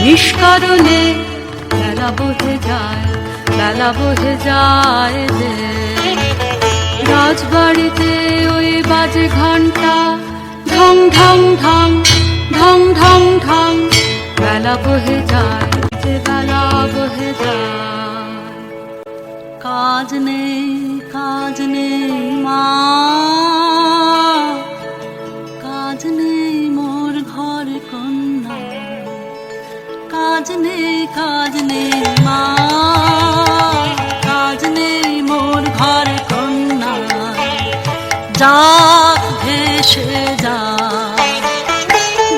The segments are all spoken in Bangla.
নিষ্কারণে বেলা বহে যায়, বেলা বহে যায় যে রাজবাড়িতে ওই বাজে ঘন্টা ঢং ঢং ঢং ঢং ঢং ঢং, বেলা বহে যায় যে বেলা বহে যায়। কাজ নেই মা, কাজ নেই মোর ঘর কন্যা, কাজ নেই মা, কাজ নেই মোর ঘর কন্যা, যাক ভেসে যায়,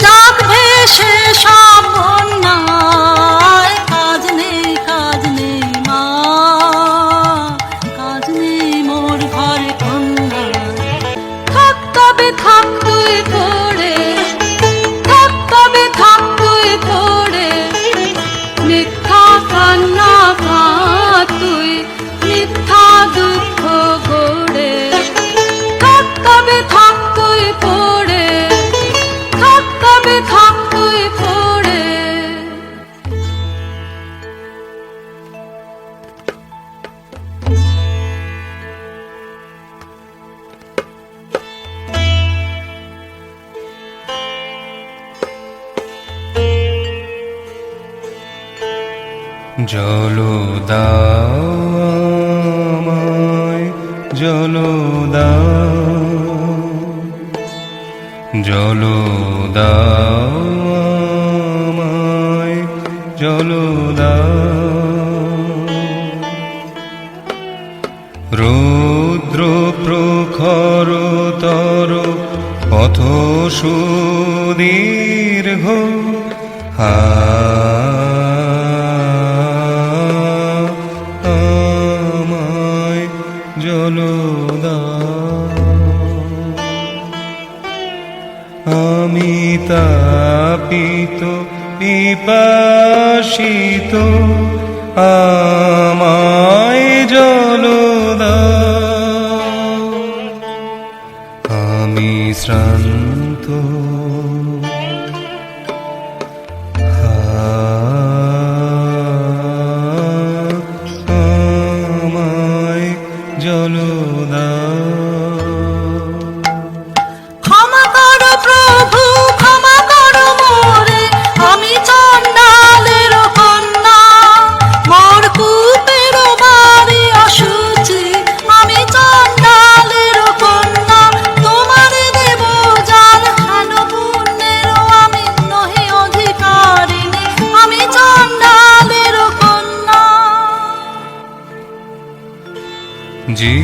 যাক ভেসে সব বন্যায়। কাজ নেই মা, কাজ নেই মোর ঘর কন্যা, থাক তবে থাক তুই পড়ে, থাক তবে থাক তুই পড়ে, মিথ্যা কান্না কাঁদ তুই, মিথ্যা দুঃখ গড়ে, থাক তবে থাক তুই পড়ে, থাক তবে থাক তুই পড়ে। জল দাও আমায়, জল দাও, জল দাও আমায়, জল দাও। রৌদ্র প্রখরতর পথ সুদীর্ঘ, আমায় জল দাও। আমি তাপিত পিপাসিত, আমায় জল দাও। আমি শ্রান্ত, আমায় জল দাও। ক্ষমা করো প্রভু, ক্ষমা করো মোরে, আমি চণ্ডালের কন্যা, মোর কূপের বাড়ি অশুচি, আমি চণ্ডালের কন্যা। তোমার দেব জাল হেন পুণ্যের, আমি নহি অধিকারিণী, আমি চণ্ডালের কন্যা। যে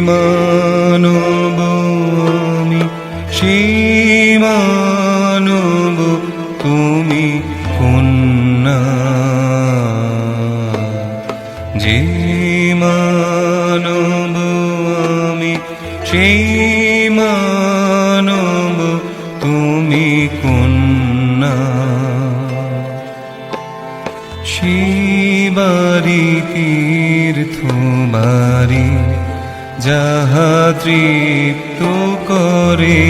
মানব আমি, সেই মানব তুমি কন্যা। যে মানব আমি, সেই মানব তুমি কন্যা। শিবারি তীর্থ বাড়ি, যাহা তৃপ্ত করে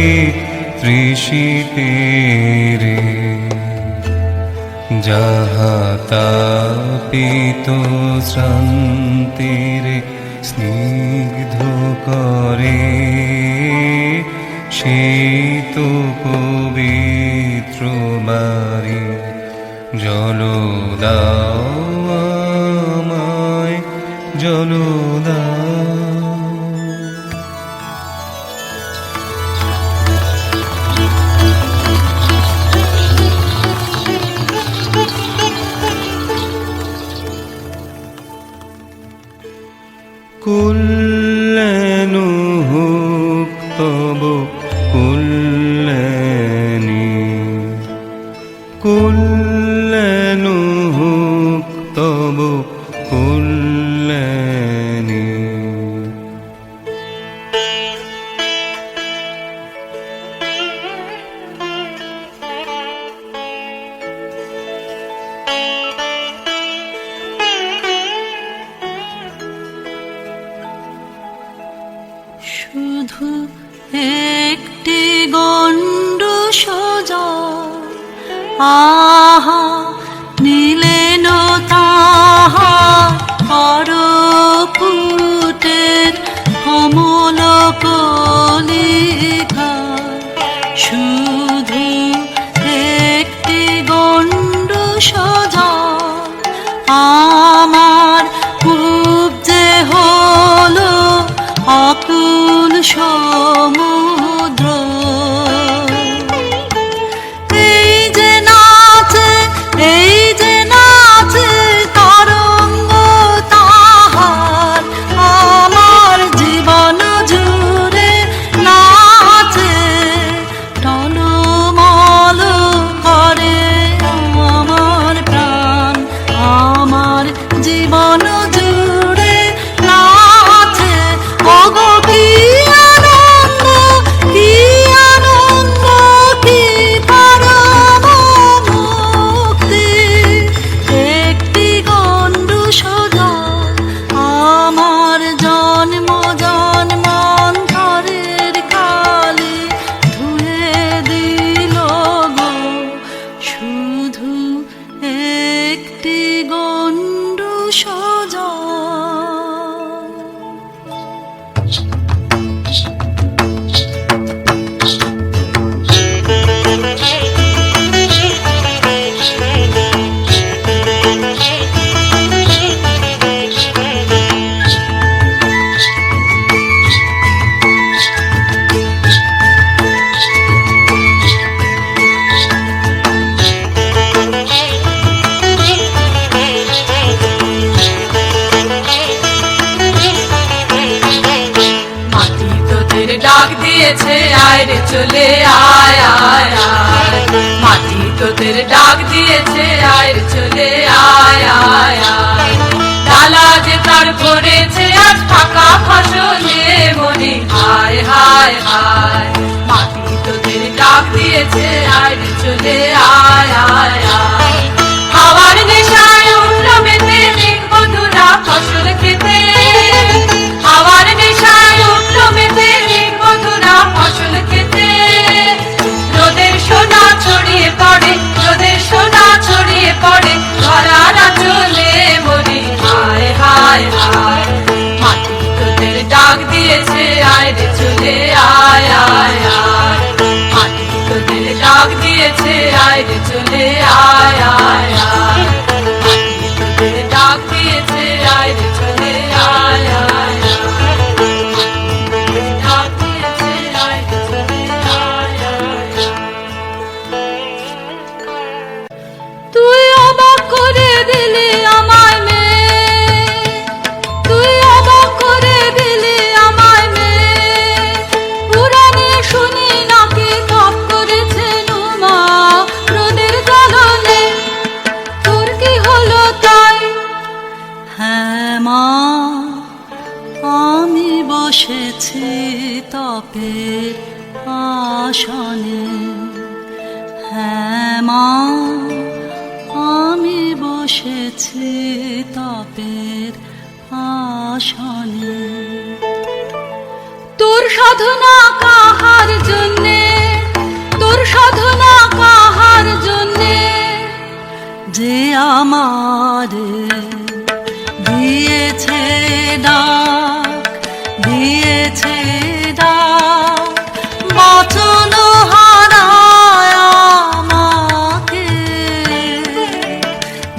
তৃষিতের, যাহা তাপিত শ্রান্তির স্নিগ্ধ করে, শীত পবিত্র বাড়ি। জল দাও আমায়, জল দাও। কুল্যাণু হুক তব কুল্যাণী, কুল্যাণু হুক তব কুল্যাণী। শুধু একটি গণ্ড সোজা, আহা নিলেন তাহার পরপুটের কমল কলিকা, শুধু একটি গণ্ডু সোজা আমার উপজে হলো অকুল সমুদ্র। এই যে নাচে, এই যে নাচে তরঙ্গ তাহার, আমার জীবন জুড়ে নাচে টলমল করে আমার প্রাণ, আমার জীবন জুড়ে নাচে। ওগো কি আনন্দ, কি আনন্দ, কি পরম মুক্তি, একটি গণ্ডু সোজা আমার জন্ম জন্মান্তরের কালি ধুয়ে দিল গো, শুধু একটি গণ্ডু সোজা। মাটি তোদের ডাক দিয়েছে, আয় রে চলে আয় আয় আয়। মাটি তোদের ডাক দিয়েছে, আয় রে চলে আয় আয় আয়। ডালা যে তার ভরেছে আজ ফাঁকা ফসলে মনে, হায় হায় হায়। মাটি তোদের ডাক দিয়েছে, আয় রে চলে আয় আয় আয়। হাওয়ার নেশায় উঠল মেতে মেঘ বধুরা ফসল খেতে, হাওয়ার নেশায় উঠল মেতে মেঘ বধুরা ফসল খেতে। রোদের সোনা ছড়িয়ে পড়ে, রোদের সোনা ছড়িয়ে পড়ে ধরার আঁচলে মরি, হায় হায় হায়। মাটি তোদের ডাক দিয়েছে, আয় রে চলে আয় আয় আয়। মাটি তোদের ডাক দিয়েছে, আয় রে চলে আয় আয় আয়। মাটি তোদের ডাক দিয়েছে, আয় রে চলে আয় আয় আয়। ডাক দিয়েছে, আয় রে চলে আয় আয় আয়। তুই অবাক করে দিলি আমায় মেয়ে, তুই অবাক করে দিলি আমায় মেয়ে, পুরাণে শুনি নাকি তপ করেছে নুমা রোদের জ্বলনে, তোর কি হলো তাই? হ্যাঁ মা, আমি বসেছি তপের আসনে, হ্যাঁ মা, আমি বসেছি তপের আসনে। তোর সাধনা কাহার জন্যে, তোর সাধনা কাহার জন্যে, যে আমারে দিয়েছে ডাক, দিয়েছে ডাক, বচন হারায় আমাকে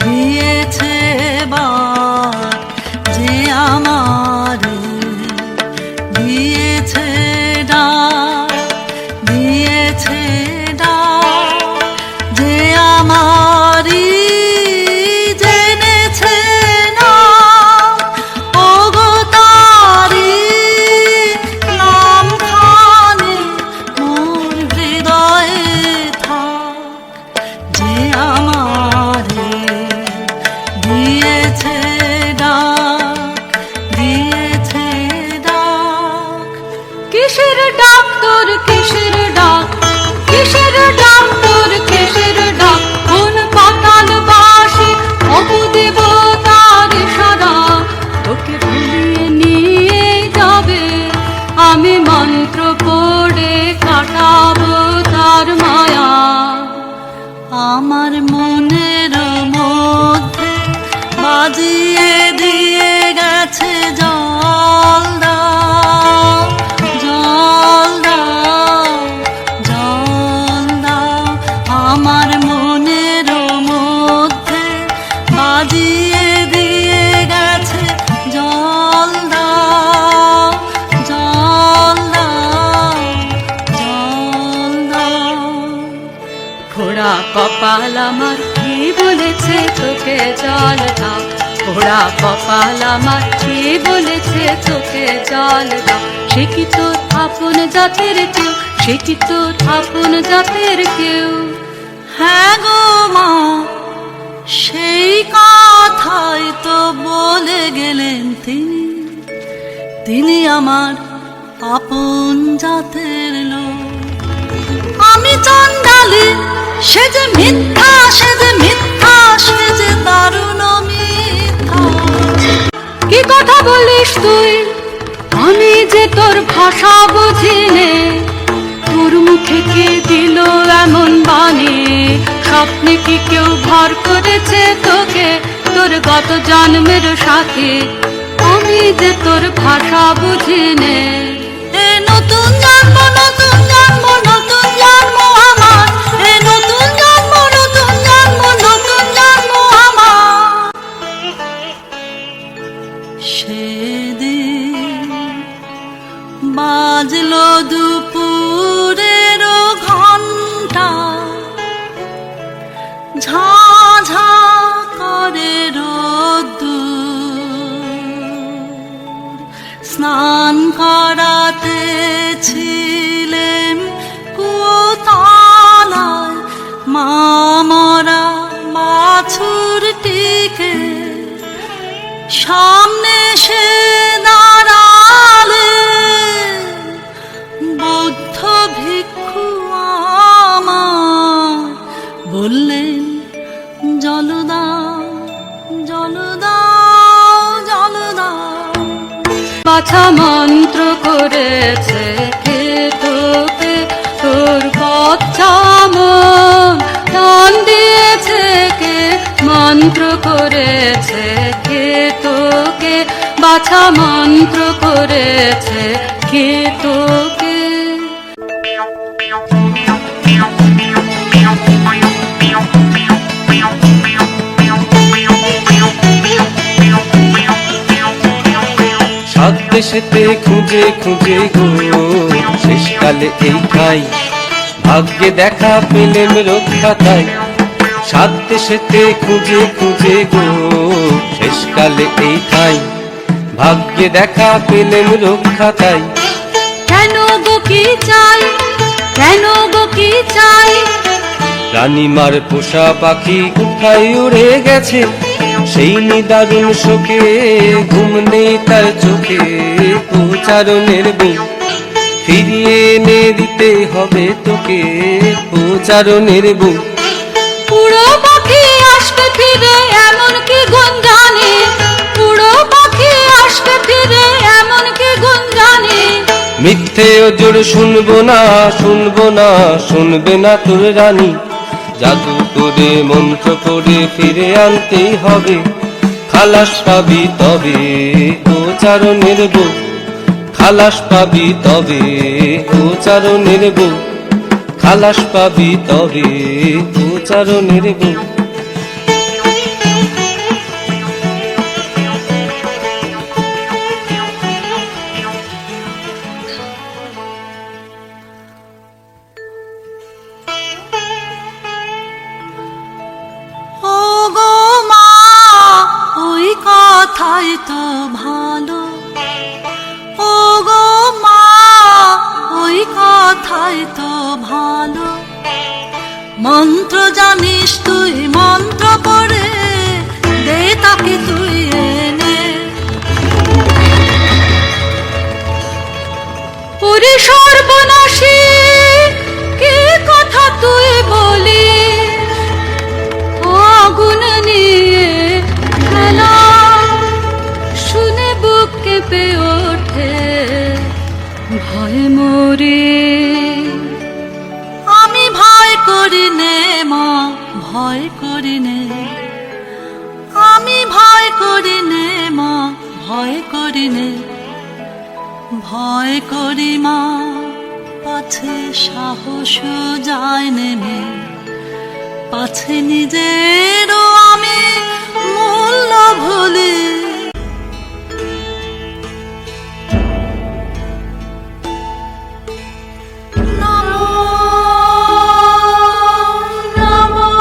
দিয়েছে বাক, যে আমারে দিয়েছে ডাক। কপাল আমার কি বলেছে তোকে জল দাও, পোড়া কপাল আমার কি বলেছে তোকে জল দাও। সে কি তোর আপন জাতের কেউ, সে কি তোর আপন জাতের কেউ? হ্যাঁ গো মা, সেই কথাই তো বলে গেলেন তিনি, তিনি আমার আপন জাতের লোক। আমি চন্ডালী, সে যে মিথ্যা, সে যে মিথ্যা, সে যে দারুণ মিথ্যা। কি কথা বলিস তুই, আমি যে তোর ভাষা বুঝি নে। তোর মুখে কে দিল এমন বাণী, স্বপ্নে কি কেউ ভর করেছে তোকে তোর গত জন্মের সাথে? আমি যে তোর ভাষা বুঝি নে। এ নতুন জন্ম, নতুন জন্ম, নতুন জন্ম আমার, এ নতুন জন্ম, নতুন জন্ম, নতুন জন্ম আমার। সেদিন বাজলো দুপুরের ঘণ্টা, ঝাঝা করে রোদ্দুর। স্নান করাতে ছিলেন কুতলায়, মা মরা বাছুরটিকে সামনে সে দাঁড়ালে। বৌদ্ধ ভিক্ষু আমার বললেন, জল দাও, জল দাও, জল দাও। বাছা মন্ত্র করেছে কে তোকে, তোর বাচ্চা মন টান দিয়েছে কে? মন্ত্র করেছে কে তোকে, বাছা মন্ত্র করেছে কে তোকে? সাত দেশেতে খুঁজে খুঁজে গো, শেষকালে এই ঠাই ভাগ্যে দেখা পেলেম রক্ষা তাই। সাত দেশেতে খুঁজে খুঁজে গো, শেষকালে এই ঠাই ভাগ্যে দেখা পেলেম রক্ষা তাই। কেন গো কি চাই, কেন গো কি চাই? রানীমার পোষা পাখি কোথায় উড়ে গেছে, সেই নিদারুণ শোকে ঘুম নেই তার চোখে। প্রচারণের বুক ফিরিয়ে এনে দিতে হবে তোকে, প্রচারণের বুক। উড়ো পাখি আসবে ফিরে এমন কি গুণ জানি, উড়ো পাখি আসবে ফিরে এমন কি গুণ জানি। মিথ্যে ওজোর শুনবো না, শুনবো না, শুনবে না তোর রানী। জাদু করে মন্ত্র করে ফিরে আনতেই হবে, খালাস পাবি তবে প্রচারণের বুক। খালাস পাবি তবে প্রচারণের বুক, খালাস পাবি তবে প্রচারণের বুক। ও গো মা, ওই কথাই তো ভালো। ও গো মা, ওই কথাই তো ভালো। মন্ত্র জানিস তুই, মন্ত্র পড়ে দে তাকে তুই এনে। ওরে সর্বনাশী, কি কথা তুই বলি? আগুন নিয়ে খেলা শুনে বুক কেঁপে ওঠে, ভয়ে মরে। আমি ভয় করি নে মা, ভয় করি নে। আমি ভয় করি নে মা, ভয় করি নে। ভয় করি মা, পাছে সাহস যায় নেমে, পাছে নিজেরও আমি মূল্য ভুলি। নমো নমো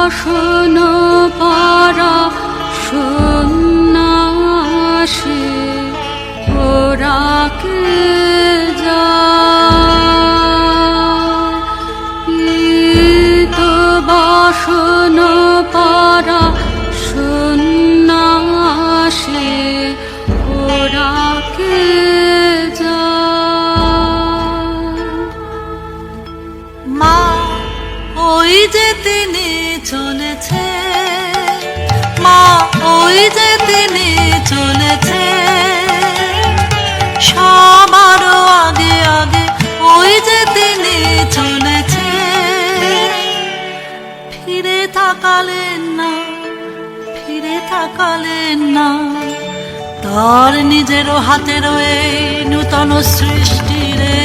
বাসন পারা সন্ন্যাসী ওরা কে যায়, পিত বাসন পারা সন্ন্যাসী ওরা কে যায়। মা ওই যে তিনি চলেছে, মা ওই যে তিনি চলেছে, সবারও আগে আগে ওই যে তিনি চলেছে। ফিরে তাকালেন না, ফিরে তাকালেন না, তার নিজেরও হাতের এই নূতন সৃষ্টি রে,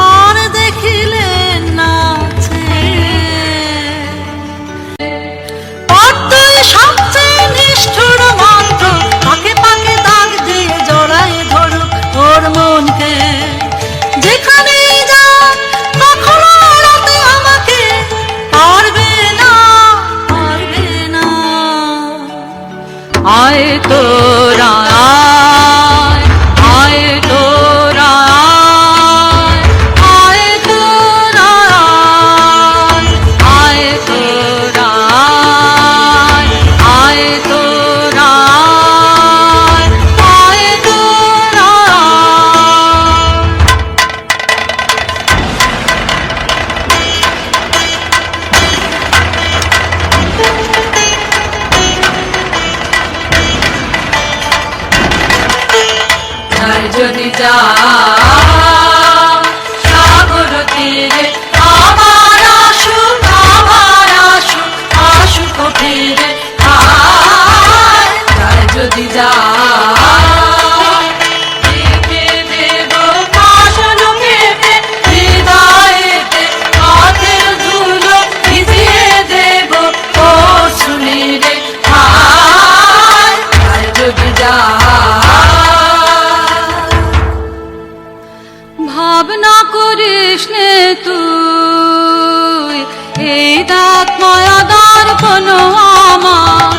আর দেখিলেন না পদ্মই সবচেয়ে নিষ্ঠুর মন্ত্র, পাকে পাকে দাগ দিয়ে জড়াই ধরুক ওর মনকে। যেখানেই যান কখনো এড়াতে আমাকে পারবে না, পারবে না। আয় তোরা আয়, আয় তোরা আয়, আয় তোরা আয়, আয় তোরা আয়, আয় তোরা আয়, আয় তোরা। তাই যদি যা সাগর তীরে আমার আসুক, আমার আসুক, আসুক ফিরে আয়। তাই যদি যা লিখে দেব পাষাণ পেতে হৃদয়েতে, পথের ধুলো ভিজিয়ে দেব ও সুনীরে আয়। তাই যদি যা ভাবনা করিস নে তুই, এই দাঁত মায়াদার কোনো আমার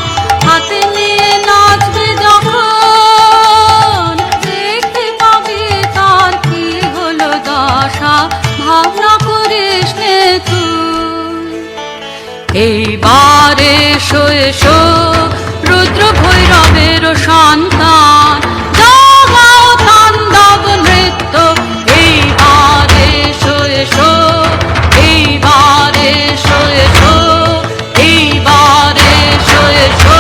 হাতে নিয়ে নাচবে যখন, দেখতে পাবি তার কি হলো দশা। ভাবনা করিস নে তুই, এইবার এসো এসো রুদ্র ভৈরবের সন্তান, জগাও তাণ্ডব নৃত্য। এইবার এসো এসো, এইবার এসো এসো, এইবার এসো এসো।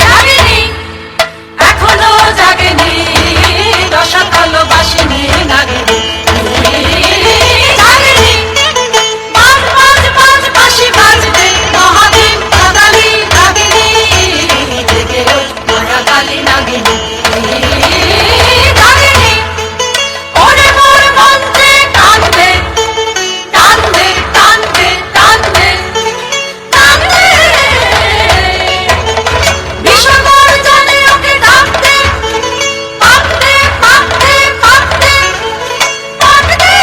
জাগেনি, এখনো জাগেনি, দশা ভালোবাসিনি নাগিনী। জাগেনি, বাজ বাজ বাজ বাঁশি বাজবে, মহাদেব কাঙালি নাগিনী। জেগে ওঠ মায়া কালী নাগিনী। জাগেনি, ওরে মোর মন্ত্রে টানবে, টানবে, টানবে, টানবে, টানবে। বিষমর জানে ওকে ডাকতে, পাকতে, পাকতে, পাকতে, পাকতে।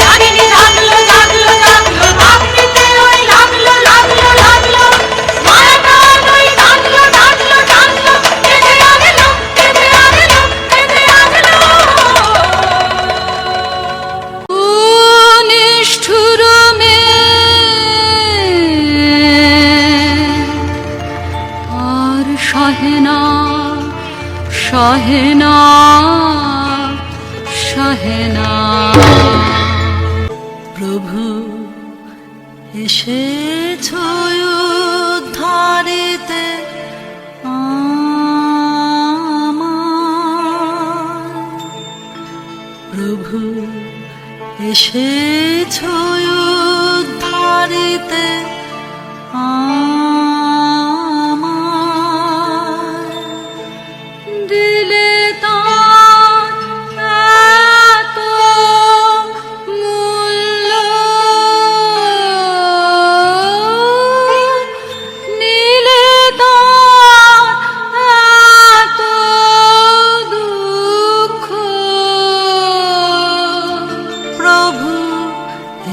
জাগিনী জাগলো, জাগলো, জাগলো, ভাবনিতে ওই লাগলো, লাগলো, লাগলো। মায়া প্রাণ ওই টানলো, টানলো, টানলো। কেঁদে আগলো, কেঁদে আগলো, কেঁদে আগলো। ও নিষ্ঠুর মেয়ে, আর সহে না, সহে না, সহে না। প্রভু এসেছ উদ্ধারিতে আমায়, দিলে তার এত মূল্য, নিলে তার এত দুঃখ। প্রভু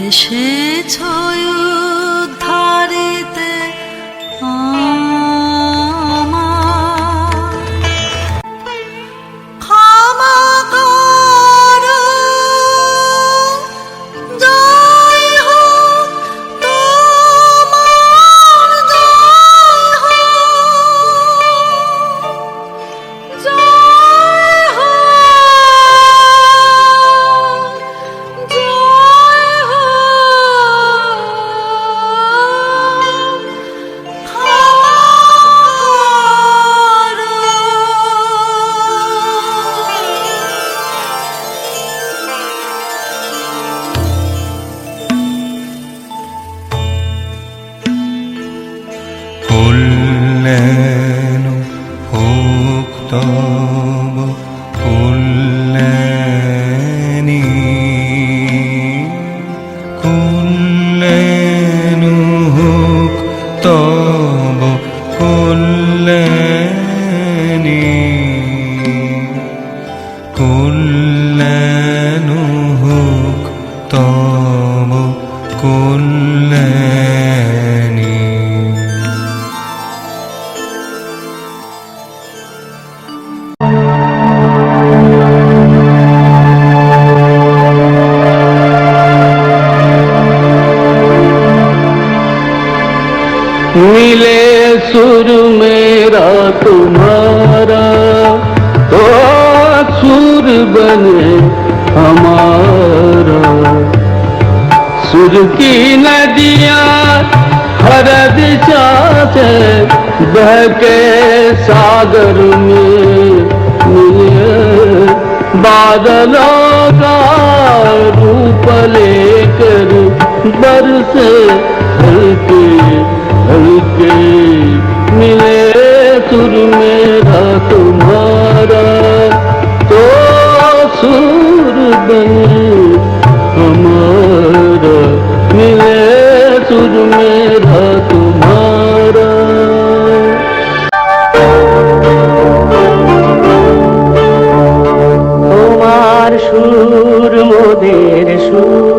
এসেছ উদ্ধারিতে আমায়, ক্ষমা করো, জয় হোক তোমার, জয় হোক, জয় হোক, জয় হোক, ক্ষমা কল্যাণ হোক তব কল্যাণী, কল্যাণ হোক তব কল্যাণী, কল্যাণ হোক তব কল্যাণী। मिले सुर मेरा तुम्हारा, तो सुर बने हमारा। सुर की नदियाँ हर दिशा से बह के सागर में मिले, बादलों का रूप लेकर बरसे हल्के हल्के। मिले सुर मेरा तुम्हारा, तो सुर बने हमारा। मिले सुर मेरा तुम्हारा। তোমার সুর মোদের সুর,